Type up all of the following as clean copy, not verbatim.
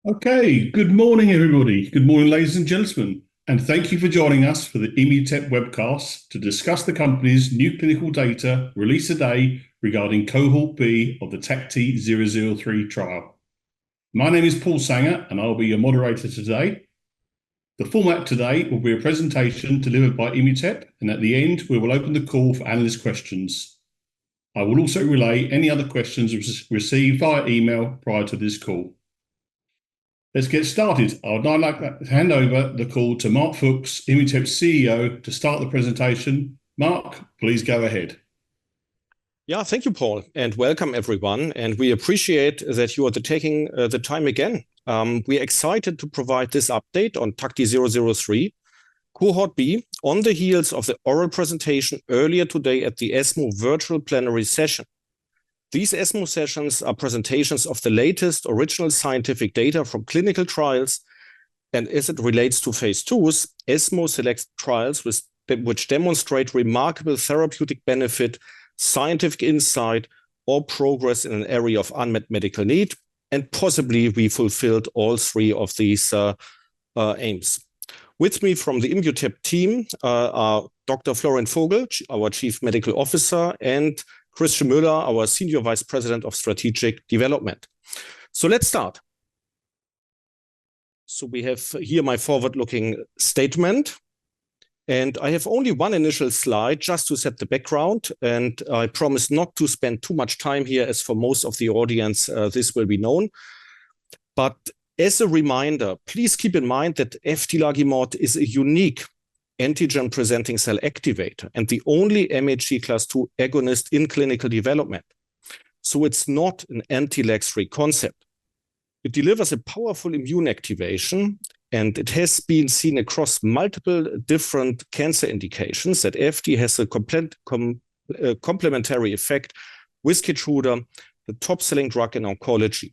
Okay, good morning, everybody. Good morning, ladies and gentlemen, and thank you for joining us for the Immutep webcast to discuss the company's new clinical data released today regarding cohort B of the TACTI-003 trial. My name is Paul Sanger, and I'll be your moderator today. The format today will be a presentation delivered by Immutep, and at the end, we will open the call for analyst questions. I will also relay any other questions received via email prior to this call. Let's get started. I would now like to hand over the call to Marc, Immutep's CEO, to start the presentation. Marc, please go ahead. Yeah, thank you, Paul, and welcome everyone. And we appreciate that you are taking the time again. We are excited to provide this update on TACTI-003, cohort B, on the heels of the oral presentation earlier today at the ESMO virtual plenary session. These ESMO sessions are presentations of the latest original scientific data from clinical trials, and as it relates to phase 2s, ESMO selects trials which demonstrate remarkable therapeutic benefit, scientific insight, or progress in an area of unmet medical need, and possibly we fulfilled all three of these aims. With me from the Immutep team are Dr. Florian Vogl, our Chief Medical Officer, and Christian Mueller, our Senior Vice President of Strategic Development. So let's start. So we have here my forward-looking statement, and I have only one initial slide just to set the background, and I promise not to spend too much time here, as for most of the audience, this will be known. But as a reminder, please keep in mind that eftilagimod is a unique antigen-presenting cell activator and the only MHC class II agonist in clinical development. So it's not an anti-LAG-3 concept. It delivers a powerful immune activation, and it has been seen across multiple different cancer indications that FD has a complementary effect with Keytruda, the top-selling drug in oncology.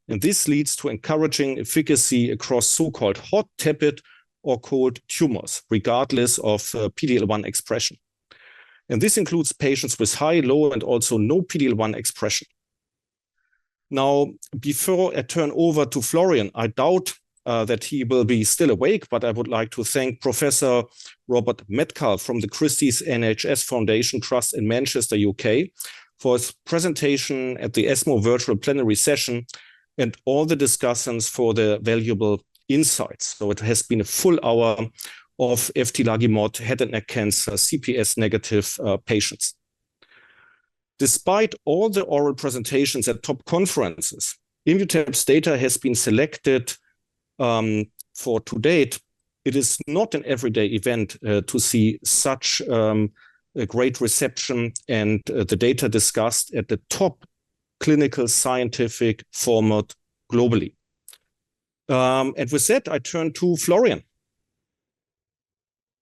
And this leads to encouraging efficacy across so-called hot, tepid, or cold tumors, regardless of PD-L1 expression. And this includes patients with high, low, and also no PD-L1 expression. Now, before I turn over to Florian, I doubt that he will be still awake, but I would like to thank Professor Robert Metcalfe from the Christie's NHS Foundation Trust in Manchester, UK, for his presentation at the ESMO virtual plenary session and all the discussants for the valuable insights. So it has been a full hour of eftilagimod head and neck cancer CPS negative patients. Despite all the oral presentations at top conferences, Immutep's data has been selected for to date. It is not an everyday event to see such a great reception and the data discussed at the top clinical scientific format globally. And with that, I turn to Florian.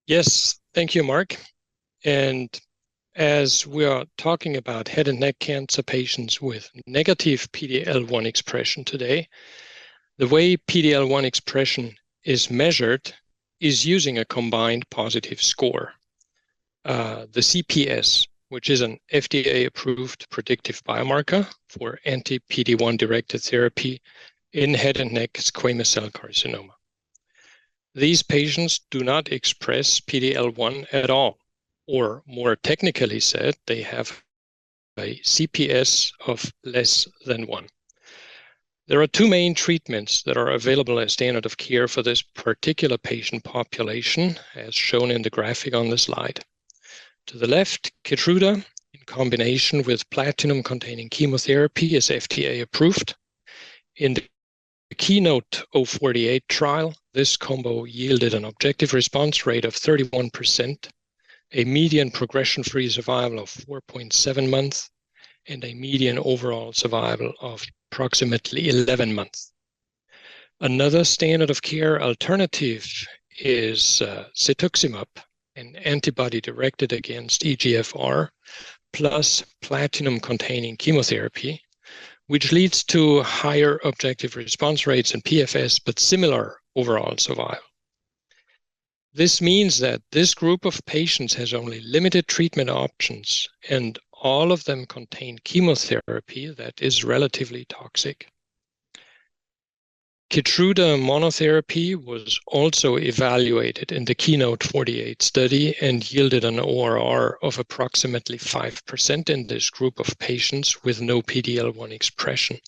Yes, thank you, Marc. And as we are talking about head and neck cancer patients with negative PD-L1 expression today, the way PD-L1 expression is measured is using a combined positive score. The CPS, which is an FDA-approved predictive biomarker for anti-PD-1 directed therapy in head and neck squamous cell carcinoma. These patients do not express PD-L1 at all, or more technically said, they have a CPS of less than 1. There are two main treatments that are available as standard of care for this particular patient population, as shown in the graphic on the slide. To the left, Keytruda, in combination with platinum-containing chemotherapy, is FDA approved. In the KEYNOTE-048 trial, this combo yielded an objective response rate of 31%, a median progression-free survival of 4.7 months, and a median overall survival of approximately 11 months. Another standard of care alternative is cetuximab, an antibody directed against EGFR, plus platinum-containing chemotherapy, which leads to higher objective response rates and PFS, but similar overall survival. This means that this group of patients has only limited treatment options, and all of them contain chemotherapy that is relatively toxic. Keytruda monotherapy was also evaluated in the KEYNOTE-48 study and yielded an ORR of approximately 5% in this group of patients with no PD-L1 expression.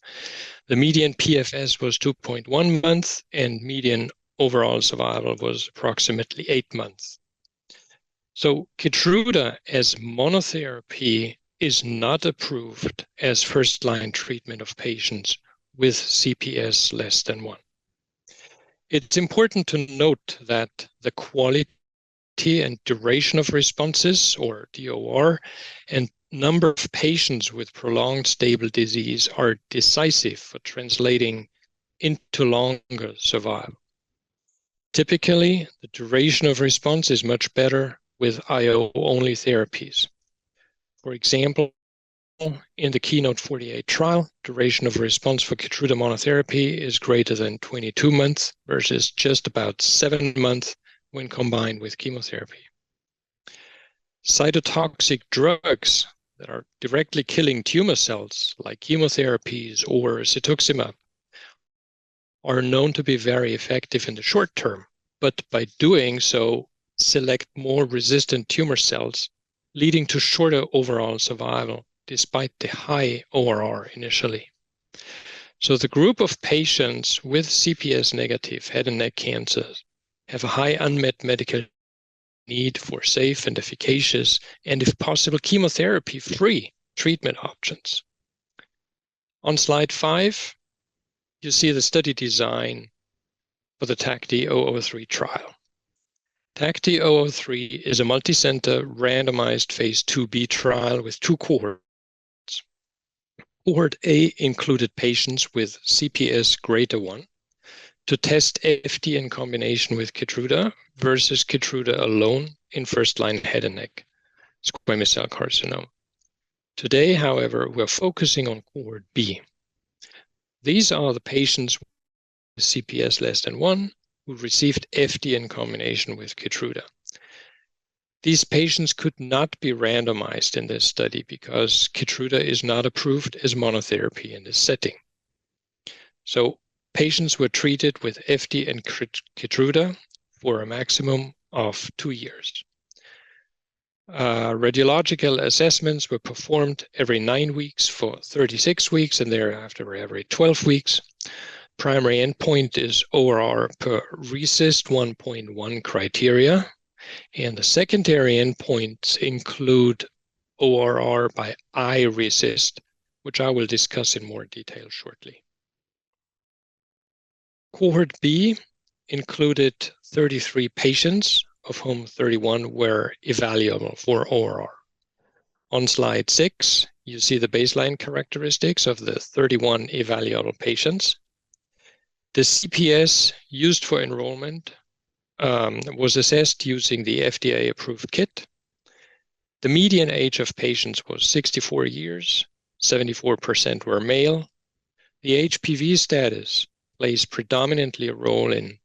The median PFS was 2.1 months and median overall survival was approximately 8 months. So Keytruda as monotherapy is not approved as first-line treatment of patients with CPS less than 1. It's important to note that the quality and duration of responses, or DOR, and number of patients with prolonged stable disease are decisive for translating into longer survival. Typically, the duration of response is much better with IO-only therapies. For example, in the KEYNOTE-48 trial, duration of response for Keytruda monotherapy is greater than 22 months versus just about 7 months when combined with chemotherapy. Cytotoxic drugs that are directly killing tumor cells, like chemotherapies or cetuximab, are known to be very effective in the short term, but by doing so, select more resistant tumor cells, leading to shorter overall survival, despite the high ORR initially. So the group of patients with CPS negative head and neck cancers have a high unmet medical need for safe and efficacious, and if possible, chemotherapy-free treatment options. On slide 5, you see the study design for the TACTI-003 trial. TACTI-003 is a multicenter randomized phase 2b trial with 2 cohorts. Cohort A included patients with CPS greater 1 to test FD in combination with Keytruda versus Keytruda alone in first-line head and neck squamous cell carcinoma. Today, however, we're focusing on cohort B. These are the patients with CPS less than 1 who received FD in combination with Keytruda. These patients could not be randomized in this study because Keytruda is not approved as monotherapy in this setting. So patients were treated with FD and Keytruda for a maximum of 2 years. Radiological assessments were performed every 9 weeks for 36 weeks and thereafter every 12 weeks. Primary endpoint is ORR per RECIST 1.1 criteria, and the secondary endpoints include ORR by iRECIST, which I will discuss in more detail shortly. Cohort B included 33 patients, of whom 31 were evaluable for ORR. On slide 6, you see the baseline characteristics of the 31 evaluable patients. The CPS used for enrollment was assessed using the FDA-approved kit. The median age of patients was 64 years, 74% were male. The HPV status plays predominantly a role in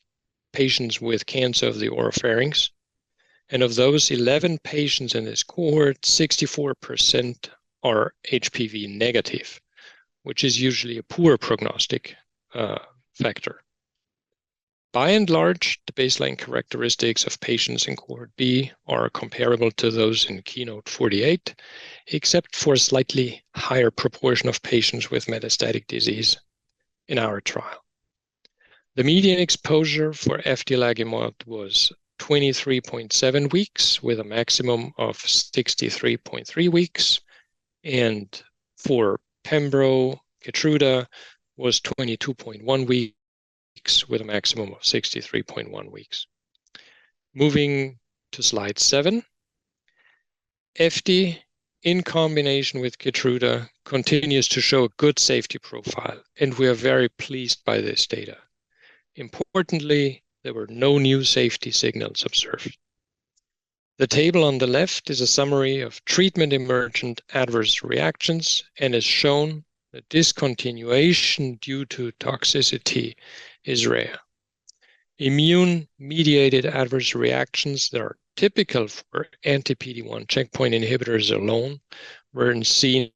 patients with cancer of the oropharynx. And of those 11 patients in this cohort, 64% are HPV negative, which is usually a poor prognostic factor. By and large, the baseline characteristics of patients in cohort B are comparable to those in KEYNOTE-48, except for a slightly higher proportion of patients with metastatic disease in our trial. The median exposure for eftilagimod was 23.7 weeks with a maximum of 63.3 weeks, and for pembro Keytruda was 22.1 weeks with a maximum of 63.1 weeks. Moving to slide 7, FD in combination with Keytruda continues to show a good safety profile, and we are very pleased by this data. Importantly, there were no new safety signals observed. The table on the left is a summary of treatment-emergent adverse reactions, and as shown, the discontinuation due to toxicity is rare. Immune-mediated adverse reactions that are typical for anti-PD-1 checkpoint inhibitors alone were seen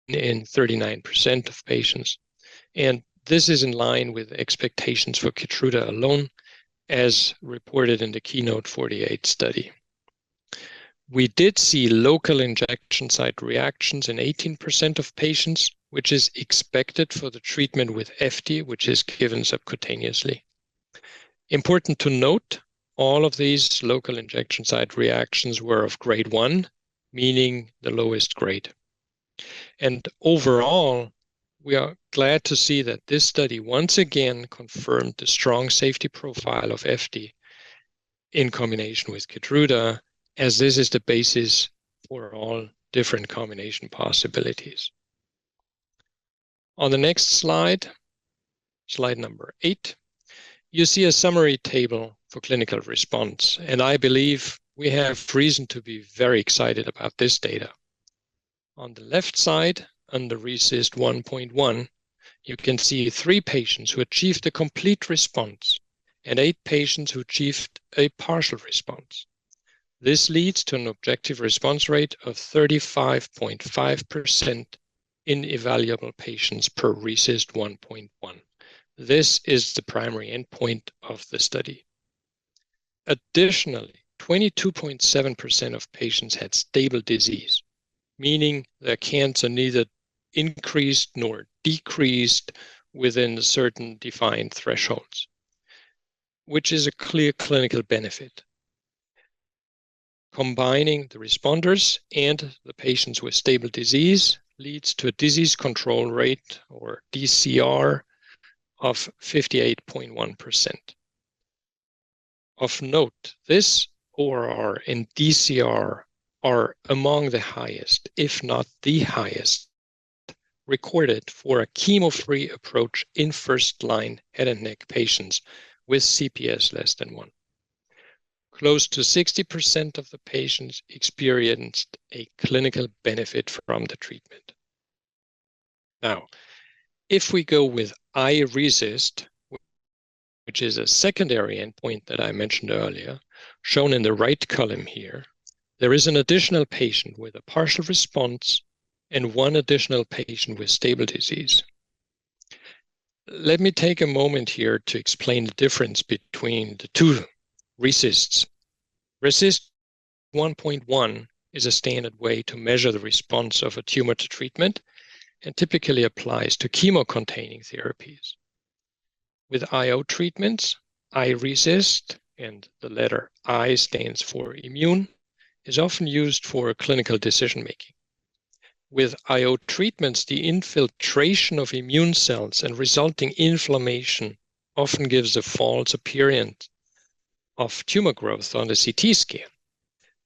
in 39% of patients, and this is in line with expectations for Keytruda alone, as reported in the Keynote 48 study. We did see local injection site reactions in 18% of patients, which is expected for the treatment with FD, which is given subcutaneously. Important to note, all of these local injection site reactions were of grade 1, meaning the lowest grade. And overall, we are glad to see that this study once again confirmed the strong safety profile of FD in combination with Keytruda, as this is the basis for all different combination possibilities. On the next slide, slide number 8, you see a summary table for clinical response, and I believe we have reason to be very excited about this data. On the left side, under RECIST 1.1, you can see 3 patients who achieved a complete response and 8 patients who achieved a partial response. This leads to an objective response rate of 35.5% in evaluable patients per RECIST 1.1. This is the primary endpoint of the study. Additionally, 22.7% of patients had stable disease, meaning their cancer neither increased nor decreased within certain defined thresholds, which is a clear clinical benefit. Combining the responders and the patients with stable disease leads to a disease control rate, or DCR, of 58.1%. Of note, this ORR and DCR are among the highest, if not the highest, recorded for a chemo-free approach in first-line head and neck patients with CPS less than 1. Close to 60% of the patients experienced a clinical benefit from the treatment. Now, if we go with iRECIST, which is a secondary endpoint that I mentioned earlier, shown in the right column here, there is an additional patient with a partial response and 1 additional patient with stable disease. Let me take a moment here to explain the difference between the 2 RECISTs. RECIST 1.1 is a standard way to measure the response of a tumor to treatment and typically applies to chemo-containing therapies. With IO treatments, iRECIST, and the letter I stands for immune, is often used for clinical decision-making. With IO treatments, the infiltration of immune cells and resulting inflammation often gives a false appearance of tumor growth on the CT scan.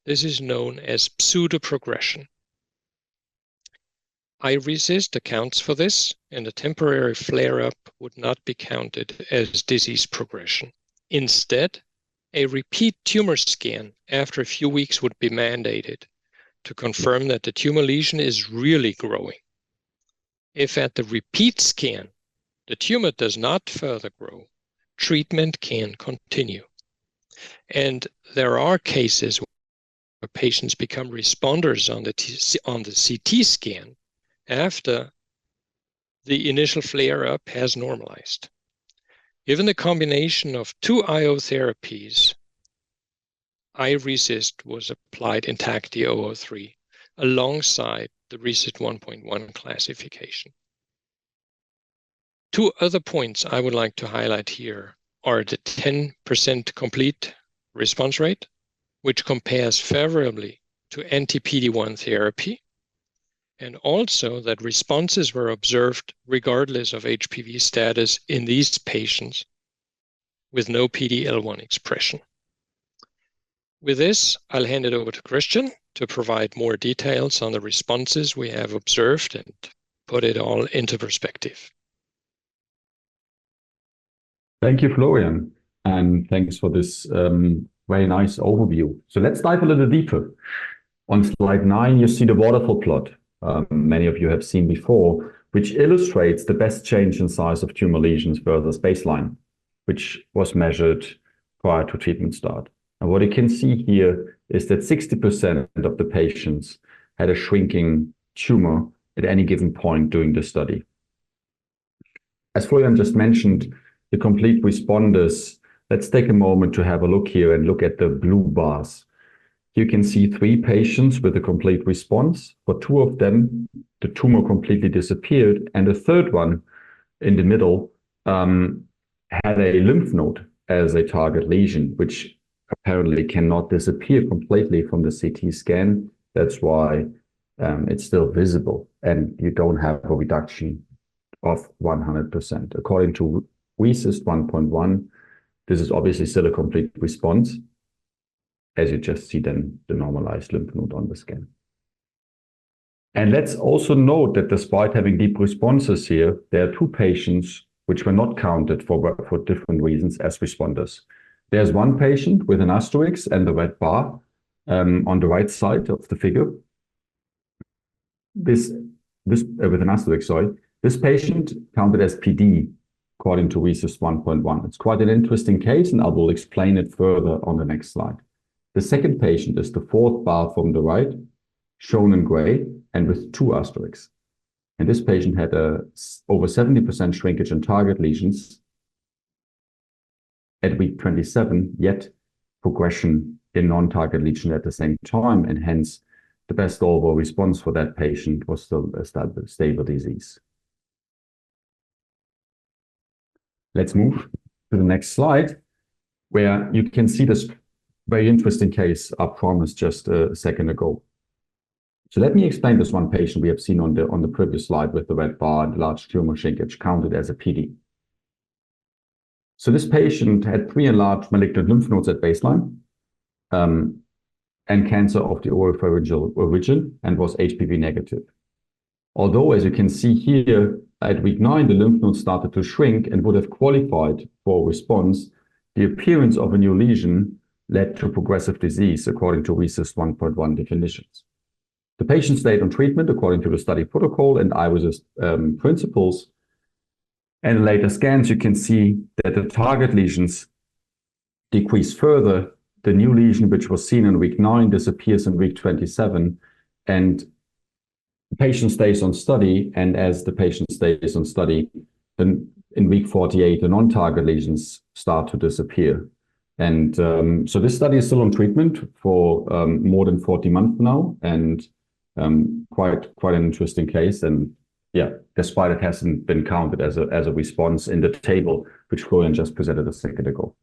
This is known as pseudoprogression. iRECIST accounts for this, and a temporary flare-up would not be counted as disease progression. Instead, a repeat tumor scan after a few weeks would be mandated to confirm that the tumor lesion is really growing. If at the repeat scan, the tumor does not further grow, treatment can continue. And there are cases where patients become responders on the CT scan after the initial flare-up has normalized. Given the combination of 2 IO therapies, iRECIST was applied in TACTI-003 alongside the RECIST 1.1 classification. 2 other points I would like to highlight here are the 10% complete response rate, which compares favorably to anti-PD-1 therapy, and also that responses were observed regardless of HPV status in these patients with no PD-L1 expression. With this, I'll hand it over to Christian to provide more details on the responses we have observed and put it all into perspective. Thank you, Florian, and thanks for this very nice overview. So let's dive a little deeper. On slide 9, you see the waterfall plot many of you have seen before, which illustrates the best change in size of tumor lesions versus baseline, which was measured prior to treatment start. And what you can see here is that 60% of the patients had a shrinking tumor at any given point during the study. As Florian just mentioned, the complete responders, let's take a moment to have a look here and look at the blue bars. You can see 3 patients with a complete response. For 2 of them, the tumor completely disappeared, and the third one in the middle had a lymph node as a target lesion, which apparently cannot disappear completely from the CT scan. That's why it's still visible, and you don't have a reduction of 100%. According to RECIST 1.1, this is obviously still a complete response, as you just see then the normalized lymph node on the scan. And let's also note that despite having deep responses here, there are 2 patients which were not counted for different reasons as responders. There's 1 patient with an asterisk and the red bar on the right side of the figure. This with an asterisk, sorry. This patient counted as PD according to RECIST 1.1. It's quite an interesting case, and I will explain it further on the next slide. The second patient is the 4th bar from the right, shown in gray and with 2 asterisks. And this patient had over 70% shrinkage in target lesions at week 27, yet progression in non-target lesion at the same time, and hence the best overall response for that patient was still a stable disease. Let's move to the next slide, where you can see this very interesting case I promised just a second ago. So let me explain this one patient we have seen on the previous slide with the red bar and the large tumor shrinkage counted as a PD. So this patient had 3 enlarged malignant lymph nodes at baseline and cancer of the oropharyngeal origin and was HPV negative. Although, as you can see here, at week 9, the lymph nodes started to shrink and would have qualified for response, the appearance of a new lesion led to progressive disease according to RECIST 1.1 definitions. The patient stayed on treatment according to the study protocol and iRECIST principles. And in later scans, you can see that the target lesions decrease further. The new lesion, which was seen in week 9, disappears in week 27, and the patient stays on study. And as the patient stays on study, then in week 48, the non-target lesions start to disappear. And so this study is still on treatment for more than 40 months now, and quite an interesting case. And yeah, despite it hasn't been counted as a response in the table, which Florian just presented a second ago.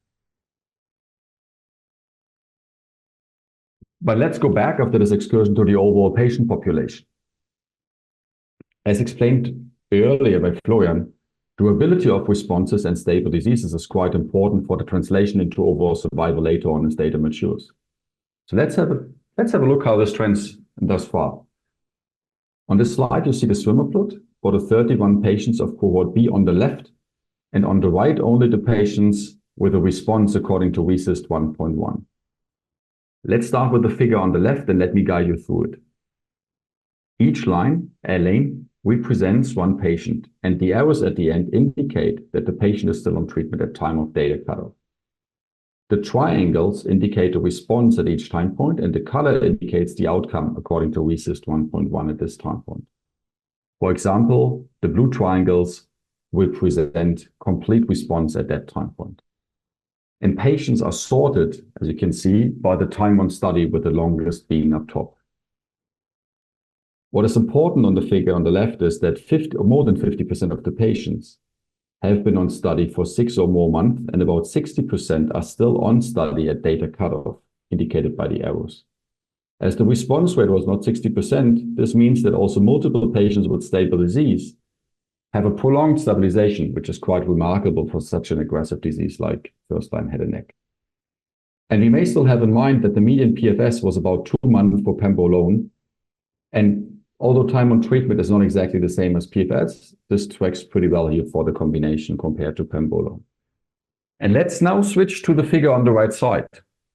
But let's go back after this excursion to the overall patient population. As explained earlier by Florian, durability of responses and stable diseases is quite important for the translation into overall survival later on as data matures. So let's have a look how this trends thus far. On this slide, you see the swimmer plot for the 31 patients of cohort B on the left, and on the right, only the patients with a response according to RECIST 1.1. Let's start with the figure on the left and let me guide you through it. Each line, a lane, represents 1 patient, and the arrows at the end indicate that the patient is still on treatment at time of data cutoff. The triangles indicate a response at each time point, and the color indicates the outcome according to RECIST 1.1 at this time point. For example, the blue triangles represent complete response at that time point. And patients are sorted, as you can see, by the time on study, with the longest being up top. What is important on the figure on the left is that more than 50% of the patients have been on study for 6 or more months, and about 60% are still on study at data cutoff, indicated by the arrows. As the response rate was not 60%, this means that also multiple patients with stable disease have a prolonged stabilization, which is quite remarkable for such an aggressive disease like first-line head and neck. And we may still have in mind that the median PFS was about 2 months for pembrolizumab alone. And although time on treatment is not exactly the same as PFS, this tracks pretty well here for the combination compared to pembrolizumab alone. And let's now switch to the figure on the right side,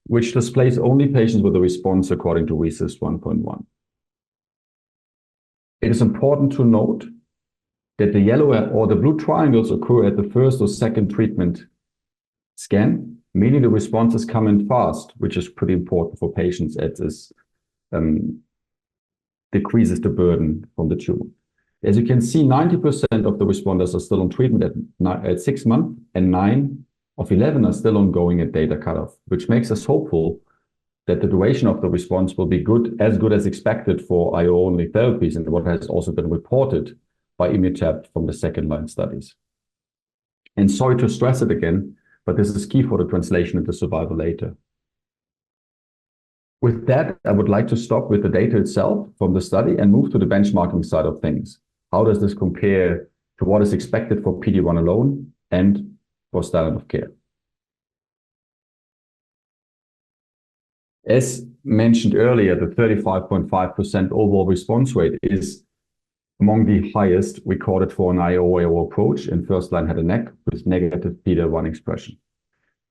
which displays only patients with a response according to RECIST 1.1. It is important to note that the yellow or the blue triangles occur at the first or second treatment scan, meaning the responses come in fast, which is pretty important for patients as this decreases the burden from the tumor. As you can see, 90% of the responders are still on treatment at 6 months, and 9 of 11 are still ongoing at data cutoff, which makes us hopeful that the duration of the response will be good as expected for IO-only therapies, and what has also been reported by Immutep from the second-line studies. And sorry to stress it again, but this is key for the translation into survival later. With that, I would like to stop with the data itself from the study and move to the benchmarking side of things. How does this compare to what is expected for PD-1 alone and for standard of care? As mentioned earlier, the 35.5% overall response rate is among the highest recorded for an IO approach in first-line head and neck with negative PD-L1 expression.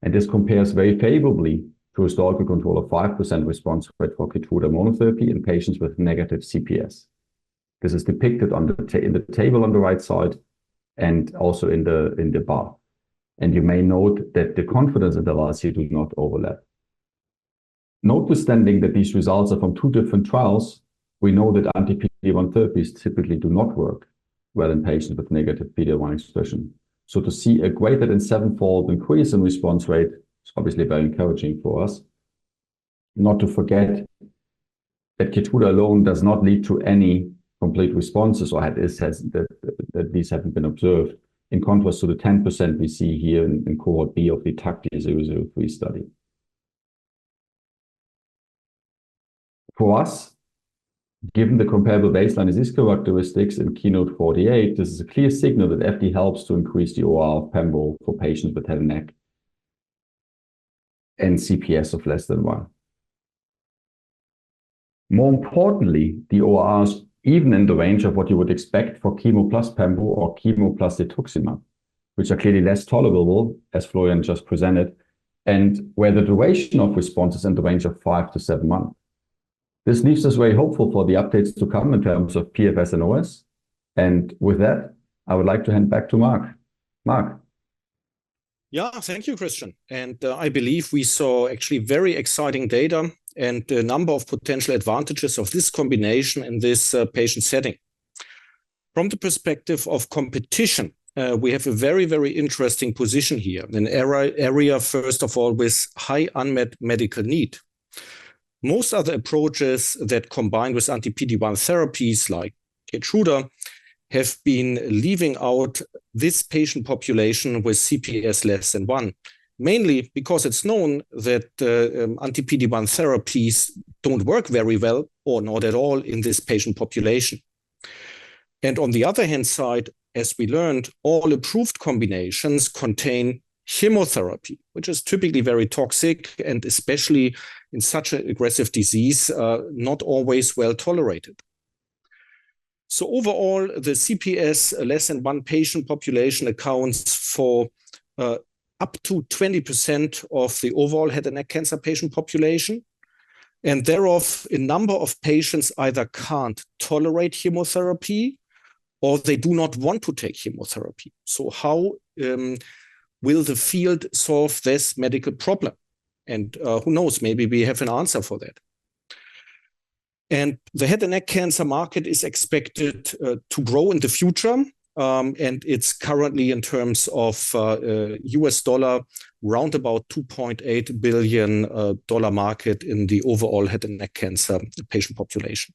And this compares very favorably to historical control of 5% response rate for Keytruda monotherapy in patients with negative CPS. This is depicted on in the table on the right side and also in the bar. And you may note that the confidence intervals here do not overlap. Notwithstanding that these results are from 2 different trials, we know that anti-PD-1 therapies typically do not work well in patients with negative PD-L1 expression. So to see a greater than 7-fold increase in response rate is obviously very encouraging for us. Not to forget that Keytruda alone does not lead to any complete responses, or that these haven't been observed, in contrast to the 10% we see here in cohort B of the TACTI-003 study. For us, given the comparable baseline disease characteristics in KEYNOTE-048, this is a clear signal that FD helps to increase the ORR of pembro for patients with head and neck and CPS of less than 1. More importantly, the ORRs even in the range of what you would expect for chemo plus pembro or chemo plus cetuximab, which are clearly less tolerable, as Florian just presented, and where the duration of response is in the range of 5 to 7 months. This leaves us very hopeful for the updates to come in terms of PFS and OS. And with that, I would like to hand back to Marc. Marc. Yeah, thank you, Christian. And I believe we saw actually very exciting data and a number of potential advantages of this combination in this patient setting. From the perspective of competition, we have a very, very interesting position here, an area, first of all, with high unmet medical need. Most other approaches that combine with anti-PD-1 therapies like Keytruda have been leaving out this patient population with CPS less than 1, mainly because it's known that anti-PD-1 therapies don't work very well or not at all in this patient population. And on the other hand side, as we learned, all approved combinations contain chemotherapy, which is typically very toxic and especially in such an aggressive disease, not always well tolerated. So overall, the CPS less than 1 patient population accounts for up to 20% of the overall head and neck cancer patient population. And thereof, a number of patients either can't tolerate chemotherapy or they do not want to take chemotherapy. So how will the field solve this medical problem? And who knows, maybe we have an answer for that. And the head and neck cancer market is expected to grow in the future. And it's currently, in terms of US dollar, round about $2.8 billion market in the overall head and neck cancer patient population.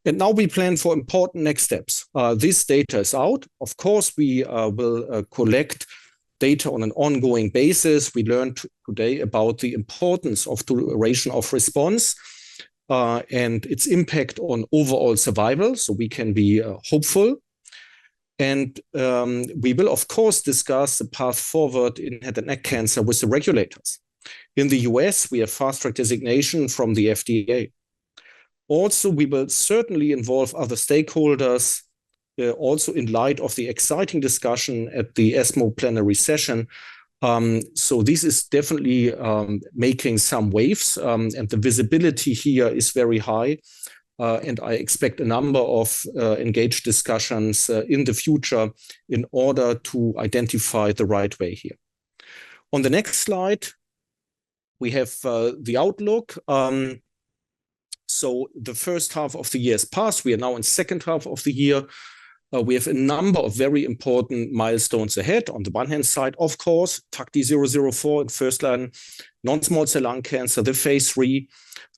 And now we plan for important next steps. This data is out. Of course, we will collect data on an ongoing basis. We learned today about the importance of duration of response and its impact on overall survival, so we can be hopeful. And we will, of course, discuss the path forward in head and neck cancer with the regulators. In the US, we have fast-track designation from the FDA. Also, we will certainly involve other stakeholders, also in light of the exciting discussion at the ESMO plenary session. So this is definitely making some waves, and the visibility here is very high. And I expect a number of engaged discussions in the future in order to identify the right way here. On the next slide, we have the outlook. So the first half of the year has passed. We are now in the second half of the year. We have a number of very important milestones ahead. On the one hand side, of course, TACTI-004 in first-line non-small cell lung cancer, the phase 3,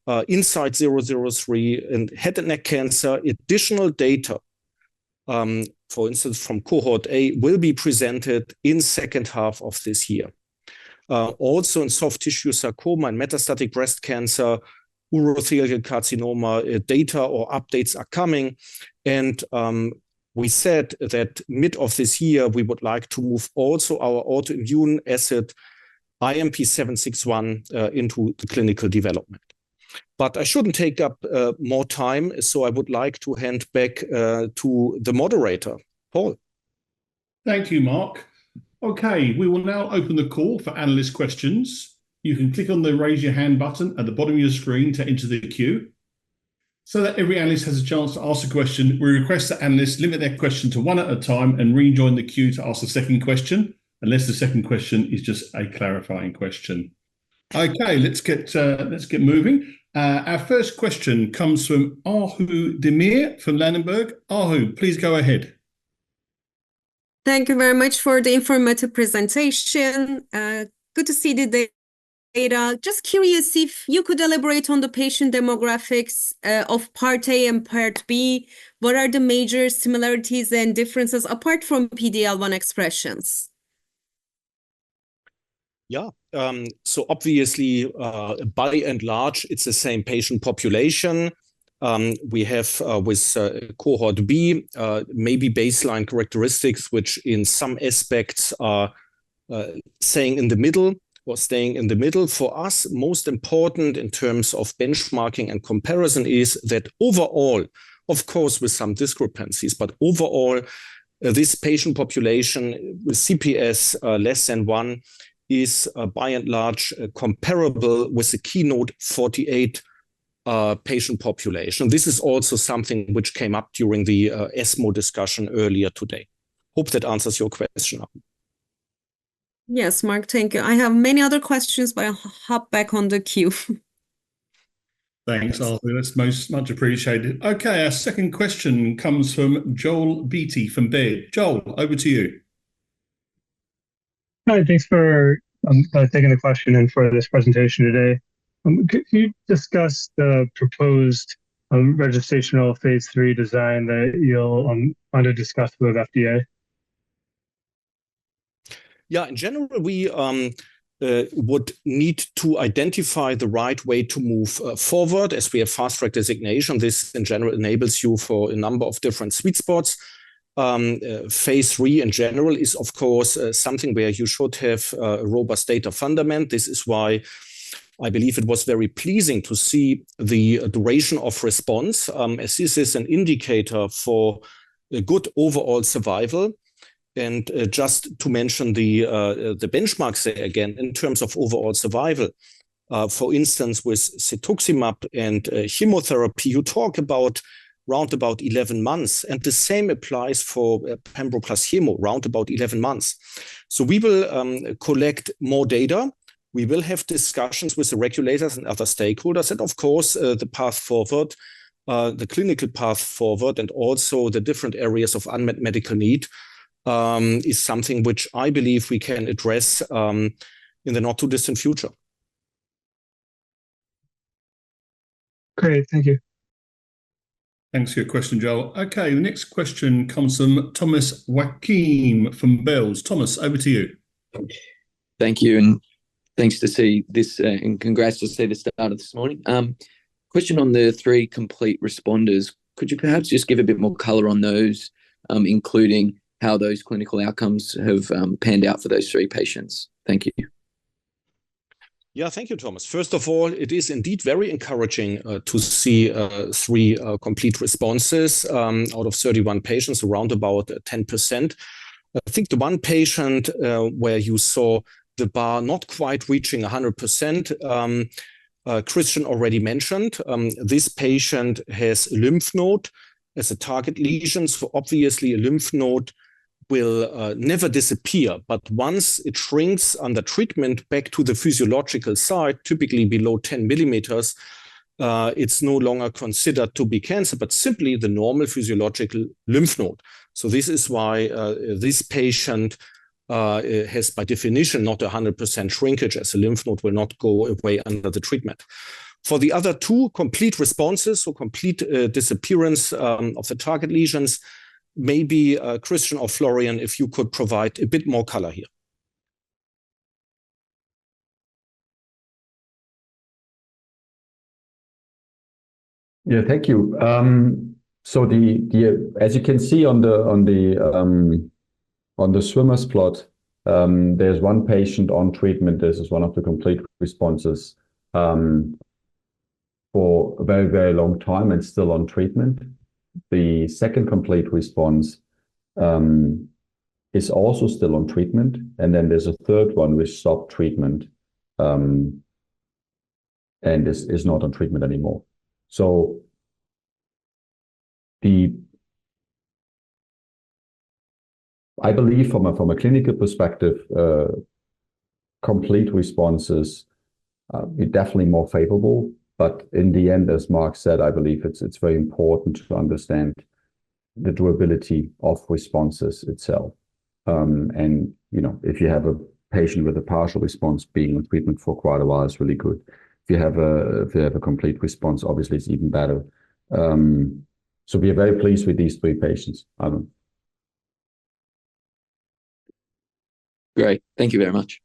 INSIGHT-003 in head and neck cancer. Additional data, for instance, from cohort A, will be presented in second half of this year. Also in soft tissue sarcoma and metastatic breast cancer, urothelial carcinoma, data or updates are coming. And we said that mid of this year, we would like to move also our autoimmune asset IMP761 into the clinical development. But I shouldn't take up more time, so I would like to hand back to the moderator, Paul. Thank you, Marc. Okay, we will now open the call for analyst questions. You can click on the raise your hand button at the bottom of your screen to enter the queue. So that every analyst has a chance to ask a question, we request that analysts limit their question to one at a time and rejoin the queue to ask the second question, unless the second question is just a clarifying question. Okay, let's get moving. Our first question comes from Ahu Demir from Landenberg. Ahu, please go ahead. Thank you very much for the informative presentation. Good to see the data. Just curious if you could elaborate on the patient demographics of Part A and Part B. What are the major similarities and differences apart from PD-L1 expressions? Yeah, so obviously, by and large, it's the same patient population. We have with cohort B, maybe baseline characteristics, which in some aspects are staying in the middle. For us, most important in terms of benchmarking and comparison is that overall, of course, with some discrepancies, but overall, this patient population with CPS less than 1 is by and large comparable with the Keynote 48 patient population. This is also something which came up during the ESMO discussion earlier today. Hope that answers your question. Yes, Marc, thank you. I have many other questions, but I'll hop back on the queue. Thanks, Arthur. That's much appreciated. Okay, our second question comes from Joel Beatty from Baird. Joel, over to you. Hi, thanks for taking the question and for this presentation today. Could you discuss the proposed registrational phase 3 design that you'll want to discuss with FDA? Yeah, in general, we would need to identify the right way to move forward as we have fast track designation. This in general enables you for a number of different sweet spots. Phase 3 in general is, of course, something where you should have a robust data fundament. This is why I believe it was very pleasing to see the duration of response, as this is an indicator for a good overall survival. And just to mention the benchmarks there again, in terms of overall survival, for instance, with cetuximab and chemotherapy, you talk about round about 11 months. And the same applies for pembro plus chemo, round about 11 months. So we will collect more data. We will have discussions with the regulators and other stakeholders. And of course, the path forward, the clinical path forward, and also the different areas of unmet medical need is something which I believe we can address in the not too distant future. Great, thank you. Thanks for your question, Joel. Okay, the next question comes from Thomas Joachim from Bells. Thomas, over to you. Thank you, and thanks to see this, and congrats to see the start of this morning. Question on the 3 complete responders. Could you perhaps just give a bit more color on those, including how those clinical outcomes have panned out for those 3 patients? Thank you. Yeah, thank you, Thomas. First of all, it is indeed very encouraging to see 3 complete responses out of 31 patients, around about 10%. I think the one patient where you saw the bar not quite reaching 100%, Christian already mentioned. This patient has a lymph node as a target lesion, so obviously a lymph node will never disappear, but once it shrinks under treatment back to the physiological side, typically below 10 millimeters, it's no longer considered to be cancer, but simply the normal physiological lymph node. So this is why this patient has by definition not 100% shrinkage, as the lymph node will not go away under the treatment. For the other two, complete responses, so complete disappearance of the target lesions, maybe Christian or Florian, if you could provide a bit more color here. Yeah, thank you. So as you can see on the swimmer's plot, there's one patient on treatment. This is one of the complete responses for a very, very long time and still on treatment. The second complete response is also still on treatment. And then there's a third one which stopped treatment and is not on treatment anymore. So I believe from a clinical perspective, complete responses are definitely more favorable. But in the end, as Marc said, I believe it's very important to understand the durability of responses itself. And if you have a patient with a partial response being on treatment for quite a while, it's really good. If you have a complete response, obviously it's even better. So we are very pleased with these three patients. Great. Thank you very much.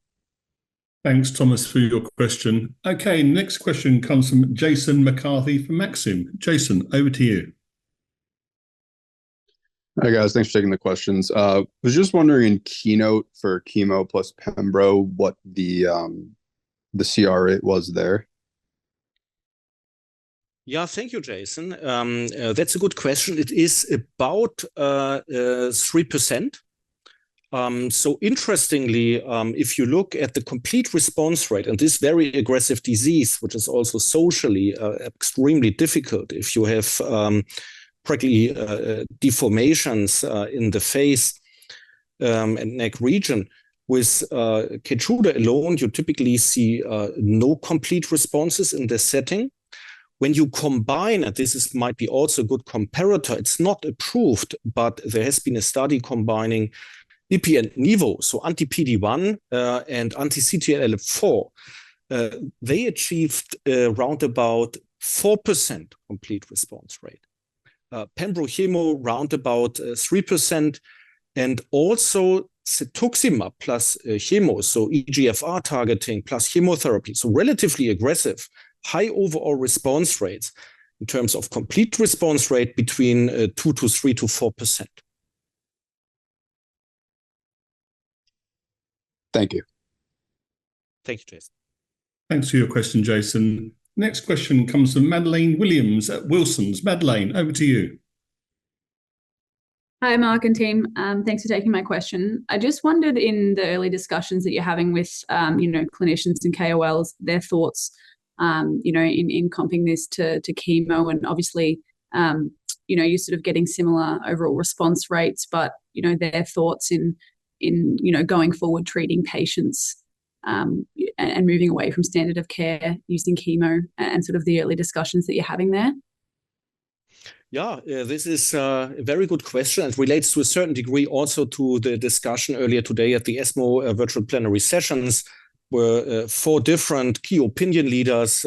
Thanks, Thomas, for your question. Okay, next question comes from Jason McCarthy from Maxim. Jason, over to you. Hi, guys. Thanks for taking the questions. Was just wondering in Keynote for chemo plus pembro, what the CR rate was there. Yeah, thank you, Jason. That's a good question. It is about 3%. So interestingly, if you look at the complete response rate and this very aggressive disease, which is also socially extremely difficult, if you have practically deformations in the face and neck region, with Keytruda alone, you typically see no complete responses in this setting. When you combine, and might be also a good comparator, it's not approved, but there has been a study combining Ipi and Nivo, so anti-PD-1 and anti-CTLA-4, they achieved round about 4% complete response rate. Pembro chemo round about 3%, and also cetuximab plus chemo, so EGFR targeting plus chemotherapy, so relatively aggressive, high overall response rates in terms of complete response rate between 2 to 3 to 4%. Thank you. Thank you, Jason. Thanks for your question, Jason. Next question comes from Madeleine Williams at Wilson's. Madeleine, over to you. Hi, Marc and team. Thanks for taking my question. I just wondered, in the early discussions that you're having with, clinicians and KOLs, their thoughts, in comping this to chemo, and obviously, you're sort of getting similar overall response rates, but their thoughts in going forward treating patients and moving away from standard of care using chemo, and sort of the early discussions that you're having there. Yeah, this is a very good question, and relates to a certain degree also to the discussion earlier today at the ESMO virtual plenary sessions, where 4 different key opinion leaders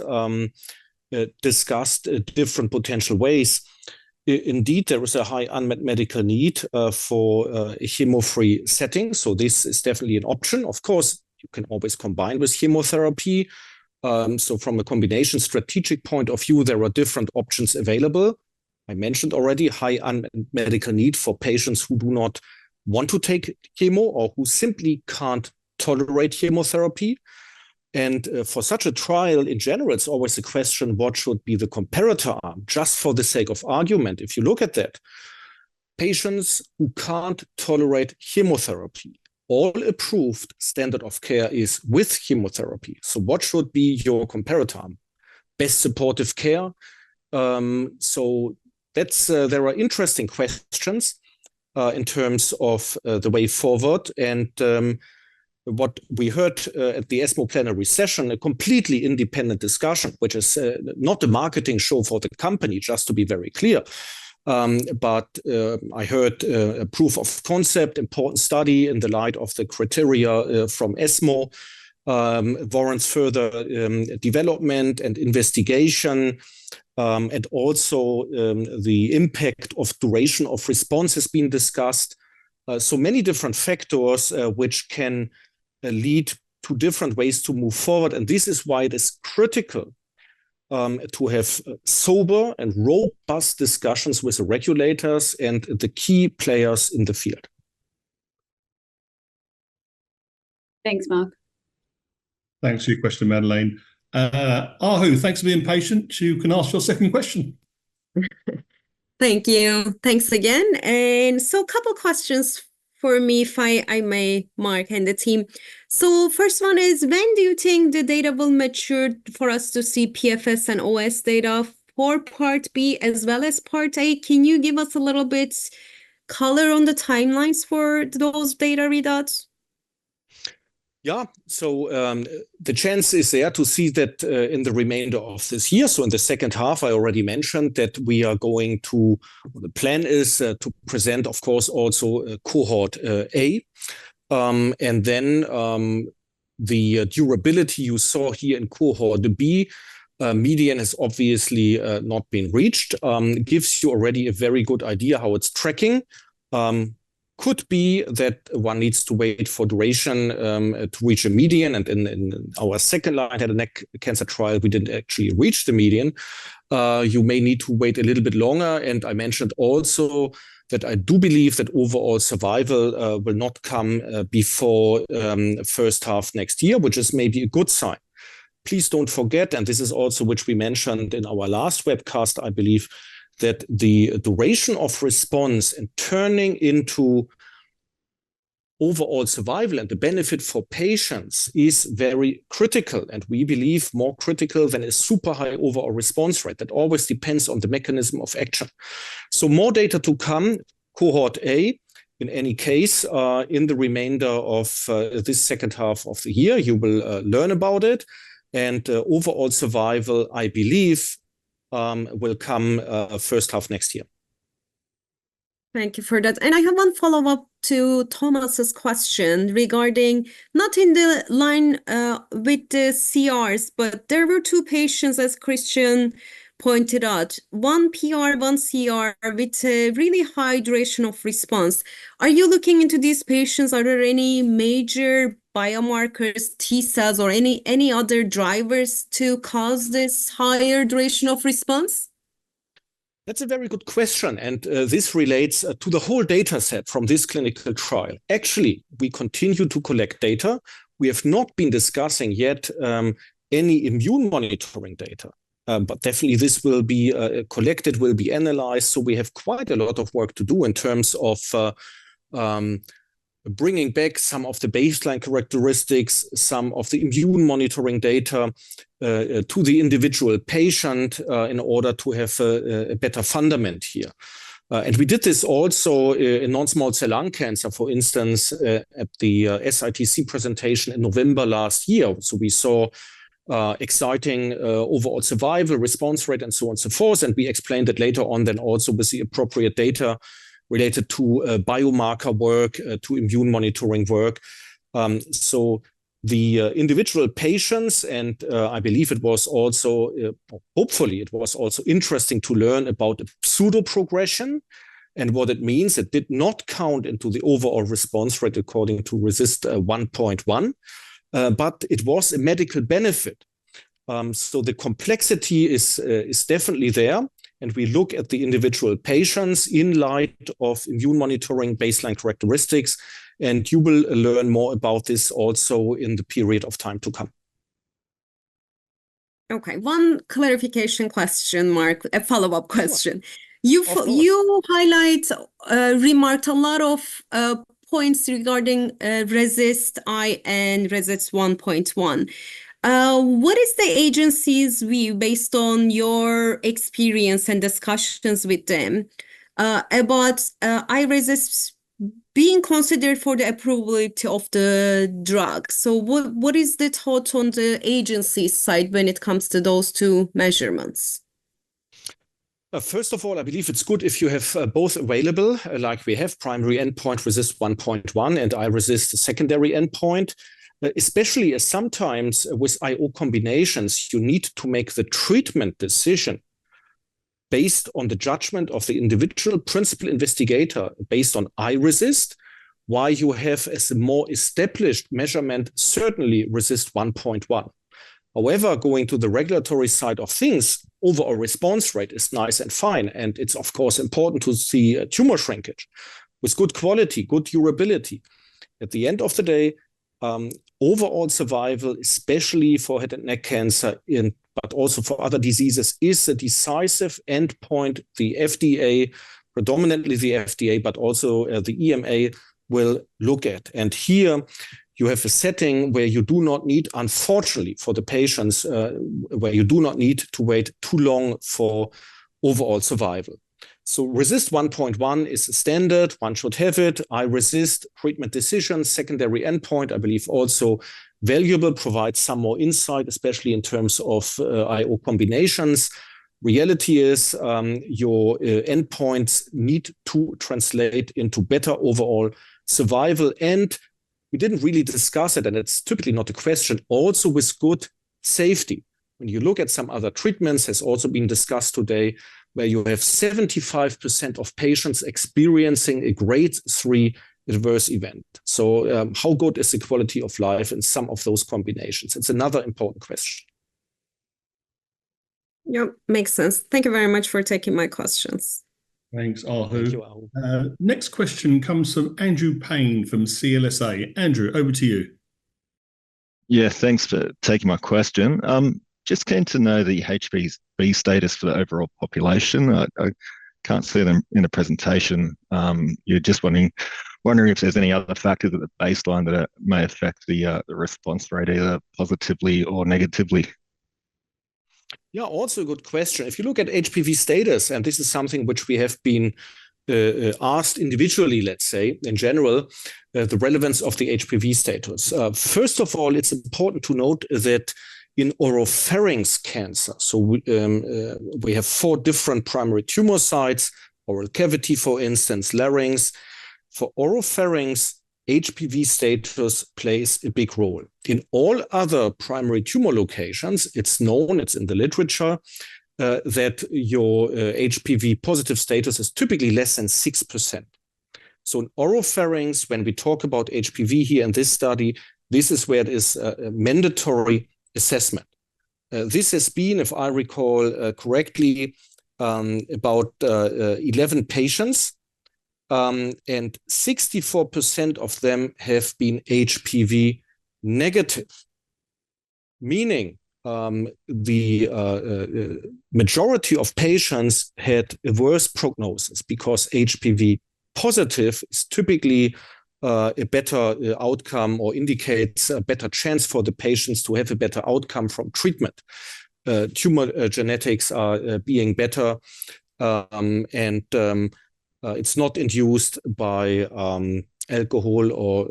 discussed different potential ways. Indeed, there is a high unmet medical need for a chemo-free setting, so this is definitely an option. Of course, you can always combine with chemotherapy. So from a combination strategic point of view, there are different options available. I mentioned already high unmet medical need for patients who do not want to take chemo or who simply can't tolerate chemotherapy. And for such a trial in general, it's always a question, what should be the comparator arm? Just for the sake of argument, if you look at that, patients who can't tolerate chemotherapy, all approved standard of care is with chemotherapy. So what should be your comparator arm? Best supportive care. So that's there are interesting questions in terms of the way forward. And what we heard at the ESMO plenary session, a completely independent discussion, which is not a marketing show for the company, just to be very clear. But I heard a proof of concept, important study in the light of the criteria from ESMO, warrants further development and investigation, and also the impact of duration of response has been discussed. So many different factors which can lead to different ways to move forward. And this is why it is critical to have sober and robust discussions with the regulators and the key players in the field. Thanks, Marc. Thanks for your question, Madeleine. Ahu, thanks for being patient. You can ask your second question. Thank you. Thanks again. And so a couple questions for me, if I may, Marc and the team. So first one is, when do you think the data will mature for us to see PFS and OS data for Part B as well as Part A? Can you give us a little bit color on the timelines for those data readouts? Yeah, so the chance is there to see that in the remainder of this year. So in the second half, I already mentioned that we are going to, the plan is to present, of course, also cohort A. And then the durability you saw here in cohort B, median has obviously not been reached, gives you already a very good idea how it's tracking. Could be that one needs to wait for duration to reach a median. And in our second line head and neck cancer trial, we didn't actually reach the median. You may need to wait a little bit longer. And I mentioned also that I do believe that overall survival will not come before first half next year, which is maybe a good sign. Please don't forget, and this is also which we mentioned in our last webcast, I believe, that the duration of response and turning into overall survival and the benefit for patients is very critical. And we believe more critical than a super high overall response rate. That always depends on the mechanism of action. So more data to come, cohort A. In any case, in the remainder of this second half of the year, you will learn about it. And overall survival, I believe, will come first half next year. Thank you for that. And I have one follow-up to Thomas's question regarding, not in the line with the CRs, but there were two patients, as Christian pointed out, one PR, one CR with a really high duration of response. Are you looking into these patients? Are there any major biomarkers, T cells, or any other drivers to cause this higher duration of response? That's a very good question. And this relates to the whole data set from this clinical trial. Actually, we continue to collect data. We have not been discussing yet any immune monitoring data. But definitely this will be collected, will be analyzed. So we have quite a lot of work to do in terms of bringing back some of the baseline characteristics, some of the immune monitoring data to the individual patient in order to have a better fundament here. And we did this also in non-small cell lung cancer, for instance, at the SITC presentation in November last year. So we saw exciting overall survival, response rate, and so on and so forth. And we explained it later on then also with the appropriate data related to biomarker work, to immune monitoring work. So the individual patients, and I believe it was also, hopefully it was also interesting to learn about the pseudo-progression and what it means. It did not count into the overall response rate according to RECIST 1.1, but it was a medical benefit. So the complexity is definitely there. And we look at the individual patients in light of immune monitoring baseline characteristics. And you will learn more about this also in the period of time to come. Okay, one clarification question, Marc, a follow-up question. You remarked a lot of points regarding RECIST-I and RECIST 1.1. What is the agency's view based on your experience and discussions with them about iRECIST being considered for the approvability of the drug. So what is the thought on the agency side when it comes to those two measurements? First of all, I believe it's good if you have both available, like we have primary endpoint RECIST 1.1 and iRECIST secondary endpoint, especially as sometimes with IO combinations, you need to make the treatment decision based on the judgment of the individual principal investigator based on iRECIST, while you have as a more established measurement, certainly RECIST 1.1. However, going to the regulatory side of things, overall response rate is nice and fine. And it's, of course, important to see tumor shrinkage with good quality, good durability. At the end of the day, overall survival, especially for head and neck cancer, but also for other diseases, is a decisive endpoint the FDA, predominantly the FDA, but also the EMA will look at. And here you have a setting where you do not need, unfortunately, for the patients, where you do not need to wait too long for overall survival. So RECIST 1.1 is a standard. One should have it. iRECIST treatment decision, secondary endpoint, I believe also valuable, provides some more insight, especially in terms of IO combinations. Reality is your endpoints need to translate into better overall survival. And we didn't really discuss it, and it's typically not a question, also with good safety. When you look at some other treatments, has also been discussed today, where you have 75% of patients experiencing a grade 3 adverse event. So how good is the quality of life in some of those combinations? It's another important question. Yeah, makes sense. Thank you very much for taking my questions. Thanks, Ahu. Thank you, Ahu. Next question comes from Andrew Payne from CLSA. Andrew, over to you. Yeah, thanks for taking my question. Just keen to know the HPV status for the overall population. I can't see them in the presentation. You're just wondering if there's any other factors at the baseline that may affect the response rate, either positively or negatively. Yeah, also a good question. If you look at HPV status, and this is something which we have been asked individually, let's say, in general, the relevance of the HPV status. First of all, it's important to note that in oropharynx cancer, so we have 4 different primary tumor sites, oral cavity, for instance, larynx. For oropharynx, HPV status plays a big role. In all other primary tumor locations, it's known, it's in the literature, that your HPV positive status is typically less than 6%. So in oropharynx, when we talk about HPV here in this study, this is where it is a mandatory assessment. This has been, if I recall correctly, about 11 patients, and 64% of them have been HPV negative, meaning the majority of patients had a worse prognosis, because HPV positive is typically a better outcome, or indicates a better chance for the patients to have a better outcome from treatment. Tumor genetics are being better, and it's not induced by alcohol or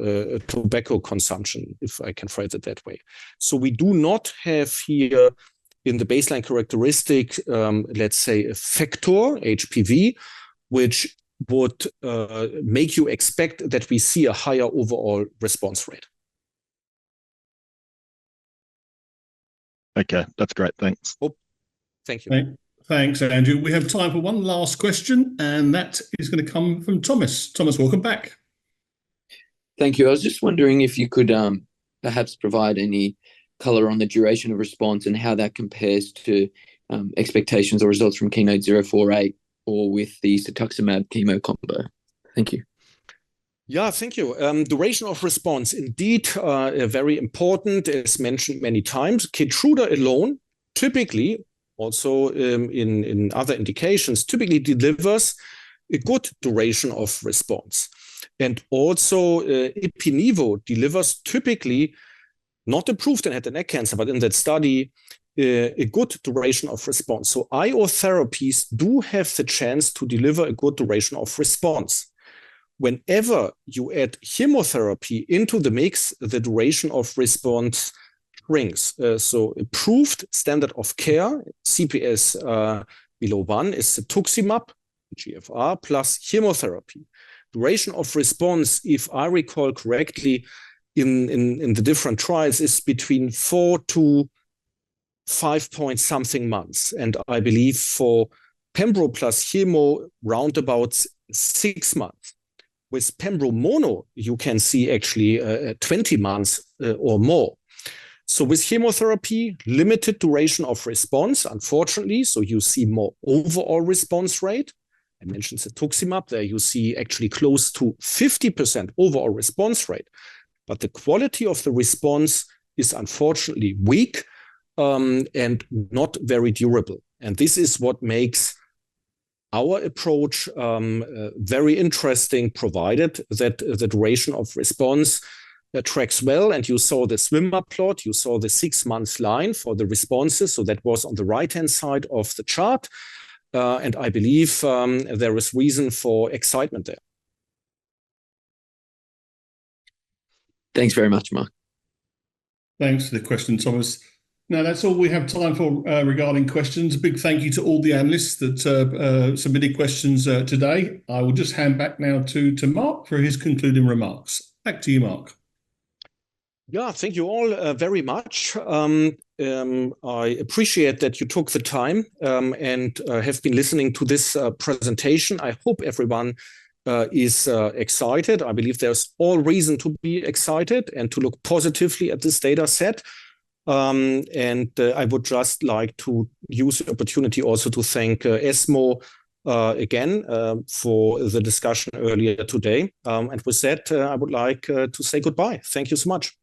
tobacco consumption, if I can phrase it that way. So we do not have here in the baseline characteristic, let's say, a factor, HPV, which would make you expect that we see a higher overall response rate. Okay, that's great. Thanks. Oh, thank you. Thanks, Andrew. We have time for one last question, and that is going to come from Thomas. Thomas, welcome back. Thank you. I was just wondering if you could perhaps provide any color on the duration of response and how that compares to expectations or results from Keynote-048 or with the cetuximab chemo combo. Thank you. Yeah, thank you. Duration of response, indeed, very important, as mentioned many times. Keytruda alone, typically, also in other indications, typically delivers a good duration of response. And also Ipi/Nivo delivers typically, not approved in head and neck cancer, but in that study, a good duration of response. So IO therapies do have the chance to deliver a good duration of response. whenever you add chemotherapy into the mix, the duration of response shrinks. So approved standard of care, CPS below 1, is cetuximab, GFR, plus chemotherapy. Duration of response, if I recall correctly, in the different trials is between 4 to 5 point something months. And I believe for Pembro plus chemo, roundabout 6 months. With Pembro mono, you can see actually 20 months or more. So with chemotherapy, limited duration of response, unfortunately, so you see more overall response rate. I mentioned cetuximab, there you see actually close to 50% overall response rate. But the quality of the response is unfortunately weak and not very durable. And this is what makes our approach very interesting, provided that the duration of response tracks well. And you saw the swimmer plot, you saw the 6-month line for the responses. So that was on the right-hand side of the chart. And I believe there is reason for excitement there. Thanks very much, Marc. Thanks for the question, Thomas. Now, that's all we have time for regarding questions. A big thank you to all the analysts that submitted questions today. I will just hand back now to Marc for his concluding remarks. Back to you, Marc. Yeah, thank you all very much. I appreciate that you took the time and have been listening to this presentation. I hope everyone is excited. I believe there's all reason to be excited and to look positively at this data set. And I would just like to use the opportunity also to thank ESMO again for the discussion earlier today. And with that, I would like to say goodbye. Thank you so much.